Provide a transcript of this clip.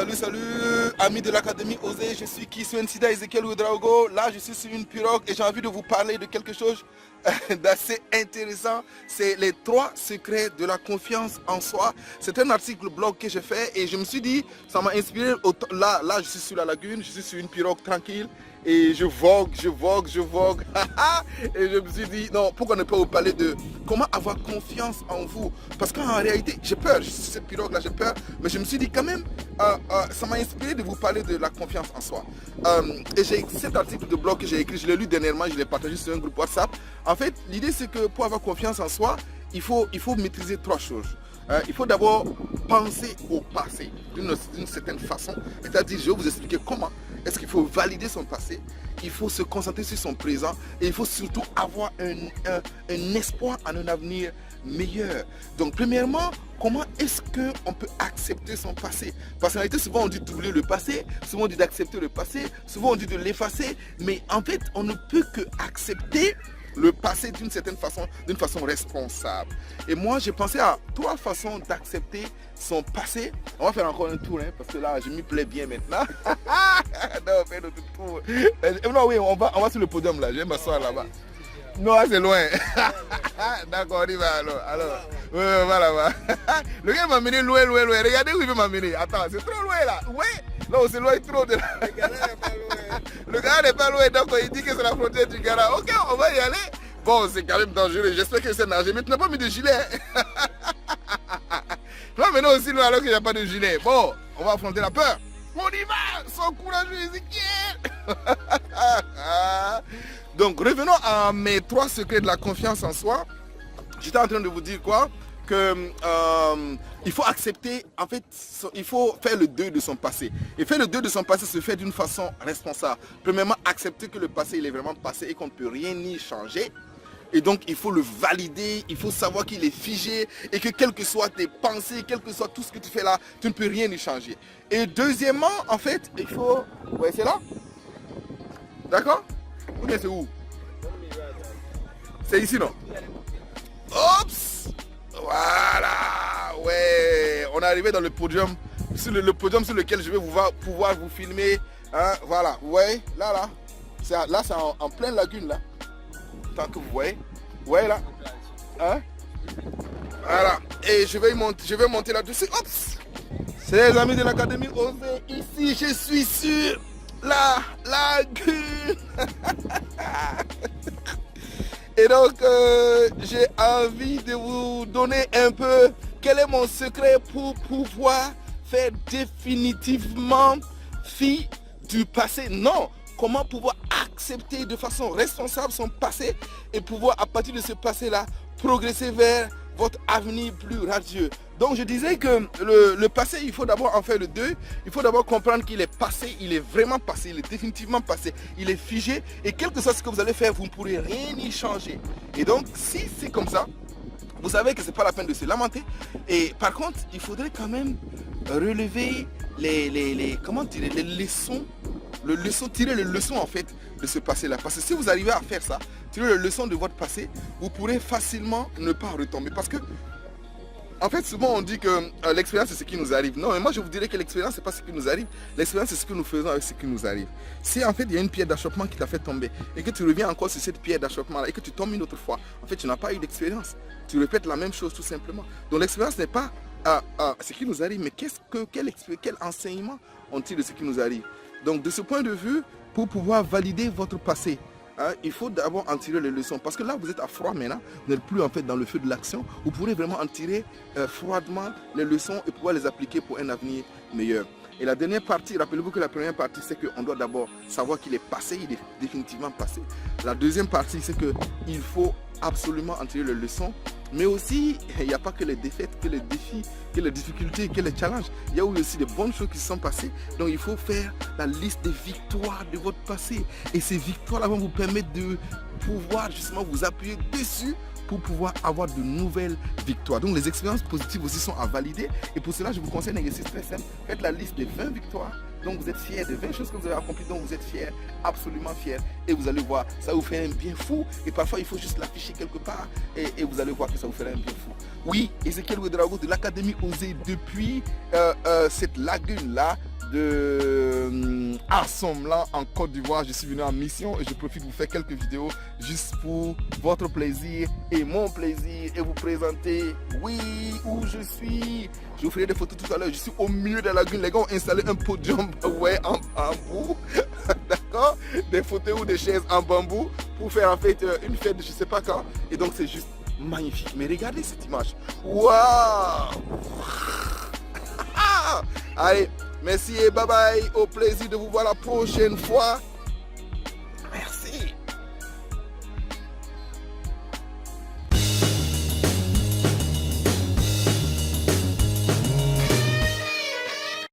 Salut, amis de l'Académie Osée, je suis Kiswen Sida Ezekiel Ouedraogo. Là, je suis sur une pirogue et j'ai envie de vous parler de quelque chose d'assez intéressant. C'est les 3 secrets de la confiance en soi. C'est un article blog que j'ai fait et je me suis dit, ça m'a inspiré. Là, je suis sur la lagune, je suis sur une pirogue tranquille. Et je vogue. Et je me suis dit, non, pourquoi ne pas vous parler de comment avoir confiance en vous? Parce qu'en réalité, j'ai peur, je suis sur cette pirogue-là, j'ai peur. Mais je me suis dit quand même, ça m'a inspiré de vous parler de la confiance en soi. Et j'ai cet article de blog que j'ai écrit, je l'ai lu dernièrement, je l'ai partagé sur un groupe WhatsApp. En fait, l'idée c'est que pour avoir confiance en soi, il faut maîtriser 3 choses. Il faut d'abord penser au passé d'une certaine façon. C'est-à-dire, je vais vous expliquer comment est-ce qu'il faut valider son passé. Il faut se concentrer sur son présent. Et il faut surtout avoir un espoir en un avenir meilleur. Donc, premièrement, comment est-ce qu'on peut accepter son passé? Parce qu'en réalité, souvent on dit d'oublier le passé, souvent on dit d'accepter le passé, souvent on dit de l'effacer. Mais en fait, on ne peut que accepter le passé d'une certaine façon, d'une façon responsable. Et moi, j'ai pensé à 3 façons d'accepter son passé. On va faire encore un tour, hein, parce que là, je m'y plais bien maintenant. Non, on fait notre tour. Non, oui, on va sur le podium là. Je vais m'asseoir là-bas. Non, c'est loin. D'accord, on y va alors. Oui, on va là-bas. Le gars m'a mené loin. Regardez où il veut m'amener. Attends, c'est trop loin là. Ouais. Non, c'est loin trop de là. Le gars n'est pas loin, donc il dit que c'est la frontière du Ghana. Ok, on va y aller. Bon, c'est quand même dangereux. J'espère que c'est nager. Mais tu n'as pas mis de gilet. Tu vas mener aussi loin alors qu'il n'y a pas de gilet. Bon, on va affronter la peur. On y va. Sans courageux, Ezekiel. Donc, revenons à mes 3 secrets de la confiance en soi. J'étais en train de vous dire quoi? Il faut accepter, en fait, il faut faire le deuil de son passé. Et faire le deuil de son passé se fait d'une façon responsable. Premièrement, accepter que le passé, il est vraiment passé et qu'on ne peut rien y changer. Et donc, il faut le valider, il faut savoir qu'il est figé et que quelles que soient tes pensées, quel que soit tout ce que tu fais là, tu ne peux rien y changer. Et deuxièmement, en fait, il faut... Ouais, c'est là? D'accord? Ou bien c'est où? C'est ici, non? Oups! Voilà! Ouais! On est arrivé dans le podium, sur le podium sur lequel je vais pouvoir vous filmer. Hein, voilà, ouais, là. C'est en pleine lagune, là. Tant que vous voyez. Ouais, là. Hein? Voilà. Et je vais monter là-dessus. Oups! C'est les amis de l'Académie Osée. Ici, je suis sur la lagune. Et donc, j'ai envie de vous donner un peu quel est mon secret pour pouvoir faire définitivement fi du passé. Non, comment pouvoir accepter de façon responsable son passé et pouvoir, à partir de ce passé-là, progresser vers votre avenir plus radieux. Donc je disais que le passé, il faut d'abord en faire le deuil. Il faut d'abord comprendre qu'il est passé, il est vraiment passé, il est définitivement passé, il est figé. Et quel que soit ce que vous allez faire, vous ne pourrez rien y changer. Et donc, si c'est comme ça, vous savez que ce n'est pas la peine de se lamenter. Et par contre, il faudrait quand même relever les leçons. Tirer les leçons en fait de ce passé-là. Parce que si vous arrivez à faire ça, tirer les leçons de votre passé, vous pourrez facilement ne pas retomber. Parce que, en fait, souvent on dit que l'expérience c'est ce qui nous arrive. Non, mais moi je vous dirais que l'expérience c'est pas ce qui nous arrive. L'expérience c'est ce que nous faisons avec ce qui nous arrive. Si en fait il y a une pierre d'achoppement qui t'a fait tomber et que tu reviens encore sur cette pierre d'achoppement là et que tu tombes une autre fois, en fait tu n'as pas eu d'expérience. Tu répètes la même chose tout simplement. Donc l'expérience n'est pas ce qui nous arrive, mais quel enseignement on tire de ce qui nous arrive. Donc de ce point de vue, pour pouvoir valider votre passé, hein, il faut d'abord en tirer les leçons. Parce que là, vous êtes à froid maintenant, vous n'êtes plus en fait dans le feu de l'action. Vous pourrez vraiment en tirer froidement les leçons et pouvoir les appliquer pour un avenir meilleur. Et la dernière partie, rappelez-vous que la première partie, c'est qu'on doit d'abord savoir qu'il est passé, il est définitivement passé. La deuxième partie, c'est qu'il faut absolument en tirer les leçons. Mais aussi, il n'y a pas que les défaites, que les défis, que les difficultés, que les challenges. Il y a aussi des bonnes choses qui se sont passées. Donc il faut faire la liste des victoires de votre passé. Et ces victoires-là vont vous permettre de pouvoir justement vous appuyer dessus pour pouvoir avoir de nouvelles victoires. Donc les expériences positives aussi sont à valider. Et pour cela, je vous conseille un exercice très simple. Faites la liste des 20 victoires. Donc vous êtes fiers de 20 choses que vous avez accomplies, donc vous êtes fiers, absolument fiers. Et vous allez voir, ça vous fait un bien fou. Et parfois, il faut juste l'afficher quelque part. Et vous allez voir que ça vous fera un bien fou. Oui, Ezekiel Ouedraogo de l'Académie Osée depuis cette lagune-là de Assomlan en Côte d'Ivoire. Je suis venu en mission et je profite de vous faire quelques vidéos juste pour votre plaisir et mon plaisir et vous présenter, oui, où je suis. Je vous ferai des photos tout à l'heure. Je suis au milieu de la lagune. Les gars ont installé un podium ouais, en bambou. D'accord? Des fauteuils ou des chaises en bambou pour faire en fait une fête de je sais pas quand. Et donc c'est juste magnifique. Mais regardez cette image. Waouh! Allez, merci et bye bye. Au plaisir de vous voir la prochaine fois.